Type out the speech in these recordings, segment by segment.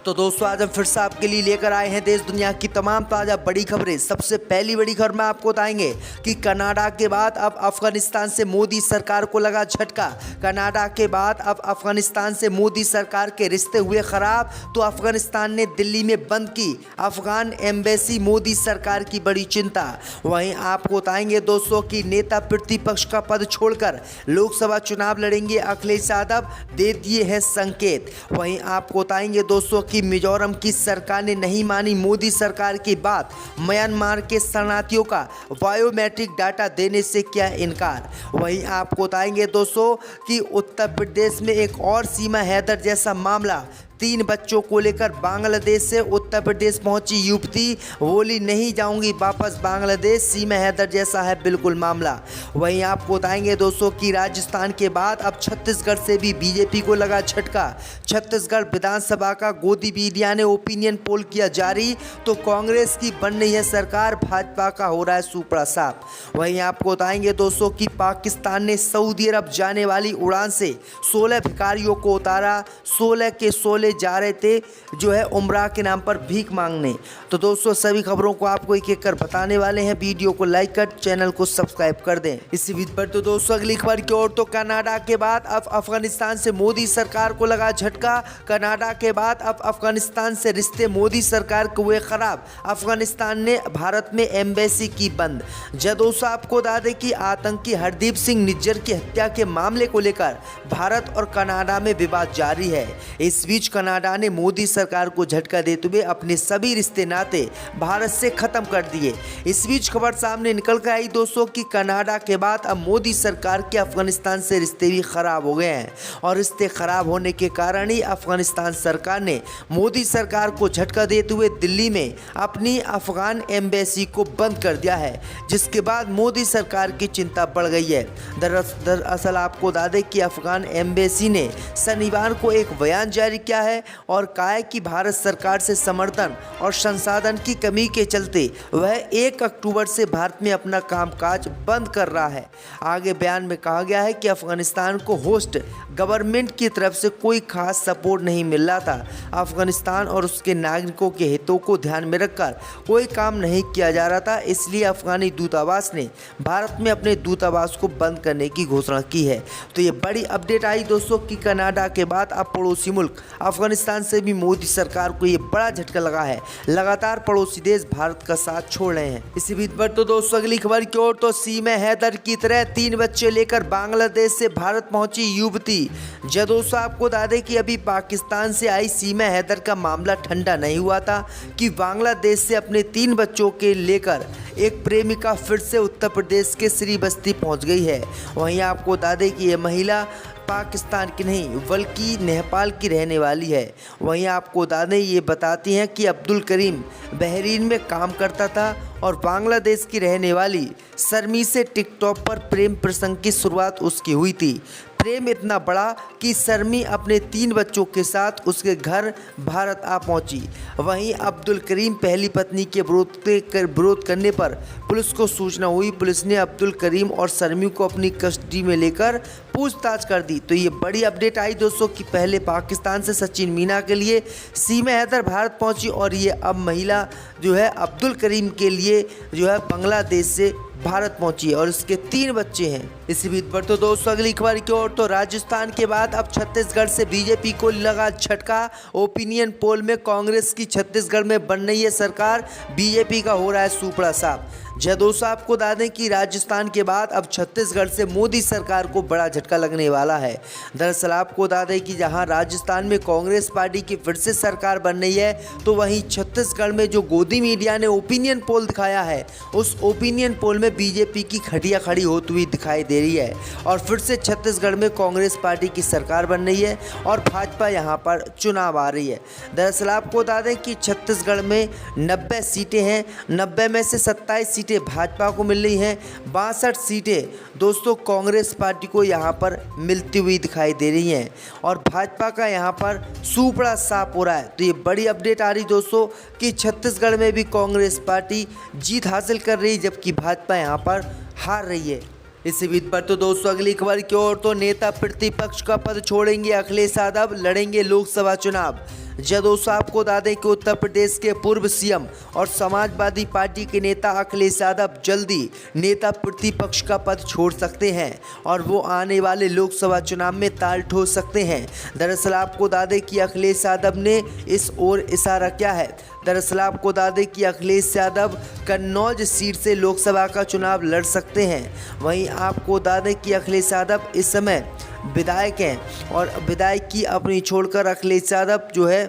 तो दोस्तों आज हम फिर से आपके लिए लेकर आए हैं देश दुनिया की तमाम ताज़ा बड़ी खबरें। सबसे पहली बड़ी खबर में आपको बताएंगे कि कनाडा के बाद अब अफगानिस्तान से मोदी सरकार को लगा झटका। कनाडा के बाद अब अफगानिस्तान से मोदी सरकार के रिश्ते हुए खराब, तो अफगानिस्तान ने दिल्ली में बंद की अफगान एम्बेसी, मोदी सरकार की बड़ी चिंता। वहीं आपको बताएंगे दोस्तों कि नेता प्रतिपक्ष का पद छोड़कर लोकसभा चुनाव लड़ेंगे अखिलेश यादव, दे दिए हैं संकेत। वहीं आपको बताएंगे दोस्तों कि मिजोरम की सरकार ने नहीं मानी मोदी सरकार की बात, म्यांमार के शरणार्थियों का बायोमेट्रिक डाटा देने से किया इनकार। वहीं आपको बताएंगे दोस्तों कि उत्तर प्रदेश में एक और सीमा हैदर जैसा मामला, 3 बच्चों को लेकर बांग्लादेश से उत्तर प्रदेश पहुंची युवती, बोली नहीं जाऊंगी वापस बांग्लादेश, सीमा हैदर जैसा है बिल्कुल मामला। वहीं आपको बताएंगे दोस्तों कि राजस्थान के बाद अब छत्तीसगढ़ से भी बीजेपी को लगा झटका। छत्तीसगढ़ विधानसभा का गोदी मीडिया ने ओपिनियन पोल किया जारी, तो कांग्रेस की बन रही है सरकार, भाजपा का हो रहा है सुपड़ा साफ। वहीं आपको बताएंगे दोस्तों कि पाकिस्तान ने सऊदी अरब जाने वाली उड़ान से 16 भिखारियों को उतारा। 16 के 16 जा रहे थे जो है उम्रा के नाम पर भीख मांगने। तो दोस्तों सभी खबरों को आपको एक एक कर बताने वाले हैं। वीडियो को लाइक कर चैनल को सब्सक्राइब कर दें। इसी वीडियो पर तो दोस्तों अगली खबर की ओर, तो कनाडा के बाद अब अफगानिस्तान से मोदी सरकार को लगा झटका। कनाडा के बाद अब अफगानिस्तान से रिश्ते मोदी सरकार के हुए खराब। अफगानिस्तान ने भारत में एम्बेसी की बंद। दोस्तों आपको बता दें कि आतंकी हरदीप सिंह निज्जर की हत्या के मामले को लेकर भारत और कनाडा में विवाद जारी है। इस बीच कनाडा ने मोदी सरकार को झटका देते हुए अपने सभी रिश्ते नाते भारत से खत्म कर दिए। इस बीच खबर सामने निकल कर आई दोस्तों कि कनाडा के बाद अब मोदी सरकार के अफगानिस्तान से रिश्ते भी खराब हो गए हैं, और रिश्ते खराब होने के कारण ही अफगानिस्तान सरकार ने मोदी सरकार को झटका देते हुए दिल्ली में अपनी अफगान एम्बेसी को बंद कर दिया है, जिसके बाद मोदी सरकार की चिंता बढ़ गई है। दरअसल आपको बता दें कि अफगान एम्बेसी ने शनिवार को एक बयान जारी किया है और कहा है कि भारत सरकार से समर्थन और संसाधन की कमी के चलते वह 1 अक्टूबर से भारत में अपना कामकाज बंद कर रहा है। आगे बयान में कहा गया है कि अफगानिस्तान को होस्ट गवर्नमेंट की तरफ से कोई खास सपोर्ट नहीं मिल रहा था। अफगानिस्तान और उसके नागरिकों के हितों को ध्यान में रखकर कोई काम नहीं किया जा रहा था, इसलिए अफगानी दूतावास ने भारत में अपने दूतावास को बंद करने की घोषणा की है। तो ये बड़ी अपडेट आई दोस्तों कि कनाडा के बाद अब पड़ोसी मुल्क अफगानिस्तान से भी मोदी सरकार को ये बड़ा झटका लगा है। लगातार पड़ोसी देश भारत का साथ छोड़ रहे हैं। इसी बीच पर तो दोस्तों अगली खबर की ओर, तो सीमा हैदर की तरह 3 बच्चे लेकर बांग्लादेश से भारत पहुंची युवती। दोस्तों आपको बता दें कि अभी पाकिस्तान से आई सीमा हैदर का मामला ठंडा नहीं हुआ था कि बांग्लादेश से अपने 3 बच्चों के लेकर एक प्रेमिका फिर से उत्तर प्रदेश के श्रीबस्ती पहुंच गई है। वहीं आपको बता दें कि यह महिला पाकिस्तान की नहीं बल्कि नेपाल की रहने वाली है। वहीं आपको दादें ये बताती हैं कि अब्दुल करीम बहरीन में काम करता था और बांग्लादेश की रहने वाली शर्मी से टिकटॉक पर प्रेम प्रसंग की शुरुआत उसकी हुई थी। प्रेम इतना बड़ा कि शर्मी अपने 3 बच्चों के साथ उसके घर भारत आ पहुंची। वहीं अब्दुल करीम पहली पत्नी के विरोध करने पर पुलिस को सूचना हुई। पुलिस ने अब्दुल करीम और शर्मी को अपनी कस्टडी में लेकर पूछताछ कर दी। तो ये बड़ी अपडेट आई दोस्तों कि पहले पाकिस्तान से सचिन मीना के लिए सीमा हैदर भारत पहुंची, और ये अब महिला जो है अब्दुल करीम के लिए जो है बांग्लादेश से भारत पहुंची है और इसके 3 बच्चे हैं। इसी बीच पर तो दोस्तों अगली खबर की ओर, तो राजस्थान के बाद अब छत्तीसगढ़ से बीजेपी को लगा झटका। ओपिनियन पोल में कांग्रेस की छत्तीसगढ़ में बन रही है सरकार, बीजेपी का हो रहा है सुपड़ा साफ। दोस्तों आपको बता दें कि राजस्थान के बाद अब छत्तीसगढ़ से मोदी सरकार को बड़ा झटका लगने वाला है। दरअसल आपको बता दें कि जहां राजस्थान में कांग्रेस पार्टी की फिर से सरकार बन रही है, तो वहीं छत्तीसगढ़ में जो गोदी मीडिया ने ओपिनियन पोल दिखाया है, उस ओपिनियन पोल में बीजेपी की खटिया खड़ी होती हुई दिखाई दे रही है और फिर से छत्तीसगढ़ में कांग्रेस पार्टी की सरकार बन रही है और भाजपा यहाँ पर चुनाव आ रही है। दरअसल आपको बता दें कि छत्तीसगढ़ में 90 सीटें हैं, 90 में से 27 सीटें भाजपा को मिल रही हैं, 62 सीटें दोस्तों कांग्रेस पार्टी को यहाँ पर मिलती हुई दिखाई दे रही हैं और भाजपा का यहाँ पर सुपड़ा साफ हो रहा है। तो ये बड़ी अपडेट आ रही दोस्तों कि छत्तीसगढ़ में भी कांग्रेस पार्टी जीत हासिल कर रही, जबकि भाजपा यहाँ पर हार रही है। इसी बीच पर तो दोस्तों अगली खबर की ओर, तो नेता प्रतिपक्ष का पद छोड़ेंगे अखिलेश यादव, लड़ेंगे लोकसभा चुनाव। दोस्तों आपको बता दें कि उत्तर प्रदेश के पूर्व सीएम और समाजवादी पार्टी के नेता अखिलेश यादव जल्दी नेता प्रतिपक्ष का पद छोड़ सकते हैं और वो आने वाले लोकसभा चुनाव में ताल ठोक सकते हैं। दरअसल आपको बता दें कि अखिलेश यादव ने इस ओर इशारा किया है। दरअसल आपको बता दें कि अखिलेश यादव कन्नौज सीट से लोकसभा का चुनाव लड़ सकते हैं। वहीं आपको बता दें कि अखिलेश यादव इस समय विधायक हैं और विधायक की अपनी छोड़कर अखिलेश यादव जो है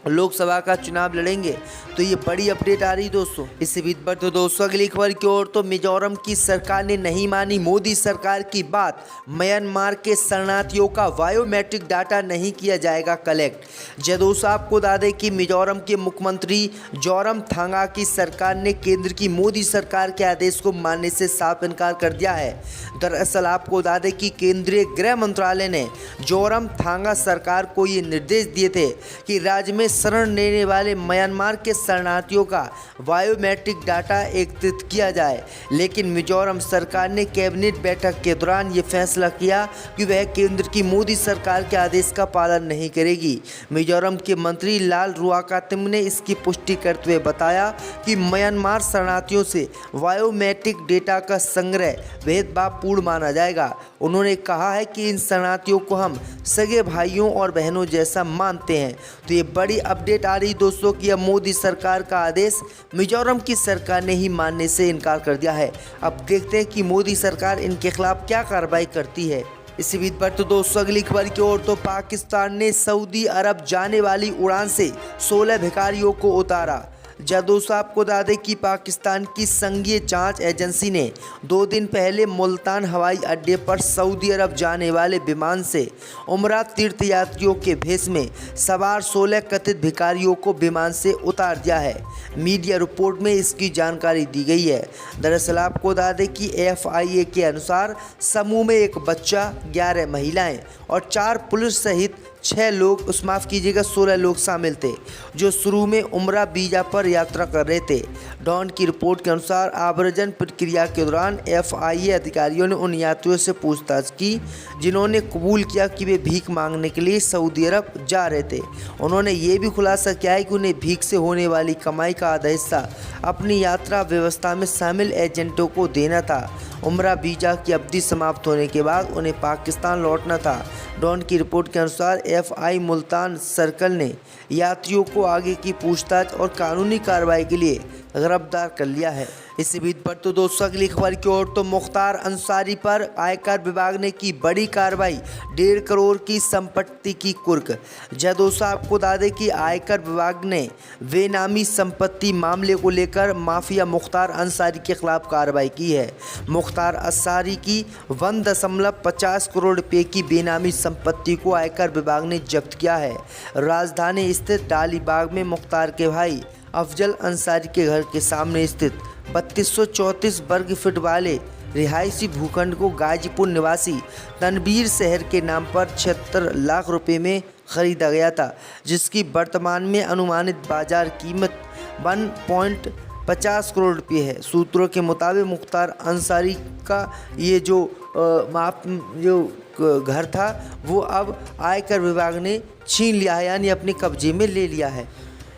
लोकसभा का चुनाव लड़ेंगे। तो ये बड़ी अपडेट आ रही दोस्तों। इसी बीच पर तो दोस्तों अगली खबर की ओर तो मिजोरम की सरकार ने नहीं मानी मोदी सरकार की बात। म्यांमार के शरणार्थियों का बायोमेट्रिक डाटा नहीं किया जाएगा कलेक्ट। दोस्तों आपको बता दें कि मिजोरम के मुख्यमंत्री जोरमथांगा की सरकार ने केंद्र की मोदी सरकार के आदेश को मानने से साफ इनकार कर दिया है। दरअसल आपको बता दें कि केंद्रीय गृह मंत्रालय ने जोरमथांगा सरकार को ये निर्देश दिए थे कि राज्य में शरण लेने वाले म्यांमार के शरणार्थियों का बायोमेट्रिक डाटा एकत्रित किया जाए, लेकिन मिजोरम सरकार ने कैबिनेट बैठक के दौरान ये फैसला किया कि वह केंद्र की मोदी सरकार के आदेश का पालन नहीं करेगी। मिजोरम के मंत्री लाल रुआकातिम ने इसकी पुष्टि करते हुए बताया कि म्यांमार शरणार्थियों से बायोमेट्रिक डेटा का संग्रह भेदभावपूर्ण माना जाएगा। उन्होंने कहा है कि इन शरणार्थियों को हम सगे भाइयों और बहनों जैसा मानते हैं। तो ये बड़ी अपडेट आ रही दोस्तों कि अब मोदी सरकार का आदेश मिजोरम की सरकार ने ही मानने से इनकार कर दिया है। अब देखते हैं कि मोदी सरकार इनके खिलाफ क्या कार्रवाई करती है। इसी बीच पर तो दोस्तों अगली खबर की ओर तो पाकिस्तान ने सऊदी अरब जाने वाली उड़ान से 16 भिखारियों को उतारा। दोस्तों आपको बता दें कि पाकिस्तान की संघीय जांच एजेंसी ने 2 दिन पहले मुल्तान हवाई अड्डे पर सऊदी अरब जाने वाले विमान से उमरा तीर्थयात्रियों के भेष में सवार 16 कथित भिखारियों को विमान से उतार दिया है। मीडिया रिपोर्ट में इसकी जानकारी दी गई है। दरअसल आपको बता दें कि FIA के अनुसार समूह में एक बच्चा, 11 महिलाएं और 4 पुलिस सहित 6 लोग, 16 लोग शामिल थे, जो शुरू में उमरा वीज़ा पर यात्रा कर रहे थे। डॉन की रिपोर्ट के अनुसार आव्रजन प्रक्रिया के दौरान FIA अधिकारियों ने उन यात्रियों से पूछताछ की जिन्होंने कबूल किया कि वे भीख मांगने के लिए सऊदी अरब जा रहे थे। उन्होंने ये भी खुलासा किया है कि उन्हें भीख से होने वाली कमाई का आधा हिस्सा अपनी यात्रा व्यवस्था में शामिल एजेंटों को देना था। उमरा वीज़ा की अवधि समाप्त होने के बाद उन्हें पाकिस्तान लौटना था। डॉन की रिपोर्ट के अनुसार FI मुल्तान सर्कल ने यात्रियों को आगे की पूछताछ और कानूनी कार्रवाई के लिए गिरफ्तार कर लिया है। इसी बीच पर तो दोस्तों अगली खबर की ओर तो मुख्तार अंसारी पर आयकर विभाग ने की बड़ी कार्रवाई, 1.5 करोड़ की संपत्ति की कुर्क। दोस्तों आपको बता दें कि आयकर विभाग ने बेनामी संपत्ति मामले को लेकर माफिया मुख्तार अंसारी के खिलाफ कार्रवाई की है। मुख्तार अंसारी की 1.50 करोड़ रुपये की बेनामी संपत्ति को आयकर विभाग ने जब्त किया है। राजधानी स्थित डालीबाग में मुख्तार के भाई अफजल अंसारी के घर के सामने स्थित 3234 वर्ग फीट वाले रिहायशी भूखंड को गाजीपुर निवासी तनवीर शहर के नाम पर 76 लाख रुपए में खरीदा गया था, जिसकी वर्तमान में अनुमानित बाजार कीमत 1.50 करोड़ रुपये है। सूत्रों के मुताबिक मुख्तार अंसारी का ये जो घर था वो अब आयकर विभाग ने छीन लिया है, यानी अपने कब्जे में ले लिया है।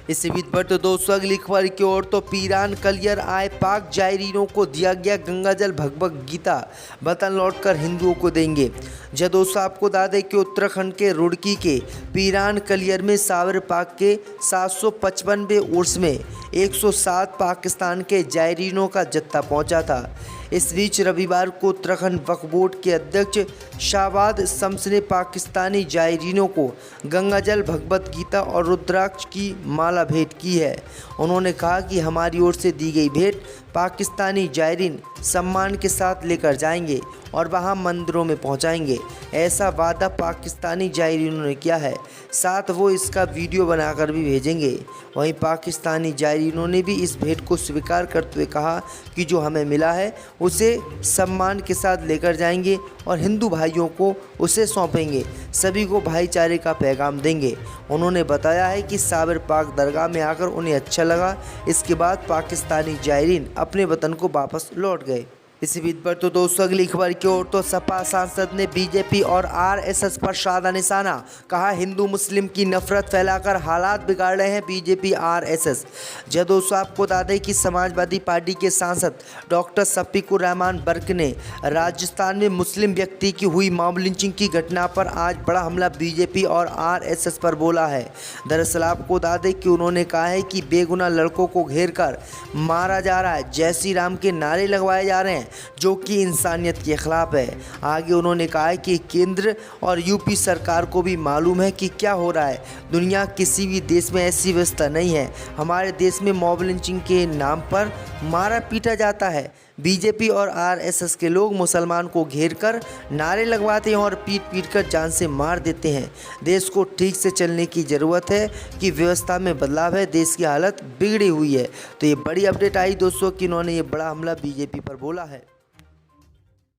इसी बीच पर तो दोस्तों अगली खबर की ओर तो पीरान कलियर आए पाक जायरीनों को दिया गया गंगाजल भगवत गीता वतन लौटकर हिंदुओं को देंगे। दोस्तों आपको बता दें कि उत्तराखंड के रुड़की के पीरान कलियर में सावर पाक के 755वें उर्स में 107 पाकिस्तान के जायरीनों का जत्था पहुंचा था। इस बीच रविवार को उत्तराखंड वक्फ बोर्ड के अध्यक्ष शाहबाद शम्स ने पाकिस्तानी जायरीनों को गंगाजल भगवत गीता और रुद्राक्ष की माला भेंट की है। उन्होंने कहा कि हमारी ओर से दी गई भेंट पाकिस्तानी जायरीन सम्मान के साथ लेकर जाएंगे और वहां मंदिरों में पहुंचाएंगे। ऐसा वादा पाकिस्तानी जायरीनों ने किया है, साथ वो इसका वीडियो बनाकर भी भेजेंगे। वहीं पाकिस्तानी जायरीनों ने भी इस भेंट को स्वीकार करते हुए कहा कि जो हमें मिला है उसे सम्मान के साथ लेकर जाएंगे और हिंदू भाइयों को उसे सौंपेंगे, सभी को भाईचारे का पैगाम देंगे। उन्होंने बताया है कि साबर पाक दरगाह में आकर उन्हें अच्छा लगा। इसके बाद पाकिस्तानी जायरीन अपने वतन को वापस लौट गए। इसी बीच पर तो दोस्तों अगली खबर की ओर तो सपा सांसद ने बीजेपी और आरएसएस पर साधा निशाना, कहा हिंदू मुस्लिम की नफरत फैलाकर हालात बिगाड़ रहे हैं बीजेपी आरएसएस। जब दोस्तों आपको बता दें कि समाजवादी पार्टी के सांसद डॉक्टर शफीकुर रहमान बर्क ने राजस्थान में मुस्लिम व्यक्ति की हुई मॉब लिंचिंग की घटना पर आज बड़ा हमला बीजेपी और आरएसएस पर बोला है। दरअसल आपको बता दें कि उन्होंने कहा है कि बेगुनाह लड़कों को घेर कर मारा जा रहा है, जय श्री राम के नारे लगवाए जा रहे हैं, जो कि इंसानियत के खिलाफ है। आगे उन्होंने कहा है कि केंद्र और यूपी सरकार को भी मालूम है कि क्या हो रहा है। दुनिया किसी भी देश में ऐसी व्यवस्था नहीं है। हमारे देश में मॉब लिंचिंग के नाम पर मारा पीटा जाता है। बीजेपी और आरएसएस के लोग मुसलमान को घेर कर नारे लगवाते हैं और पीट पीट कर जान से मार देते हैं। देश को ठीक से चलने की ज़रूरत है कि व्यवस्था में बदलाव है, देश की हालत बिगड़ी हुई है। तो ये बड़ी अपडेट आई दोस्तों कि इन्होंने ये बड़ा हमला बीजेपी पर बोला है।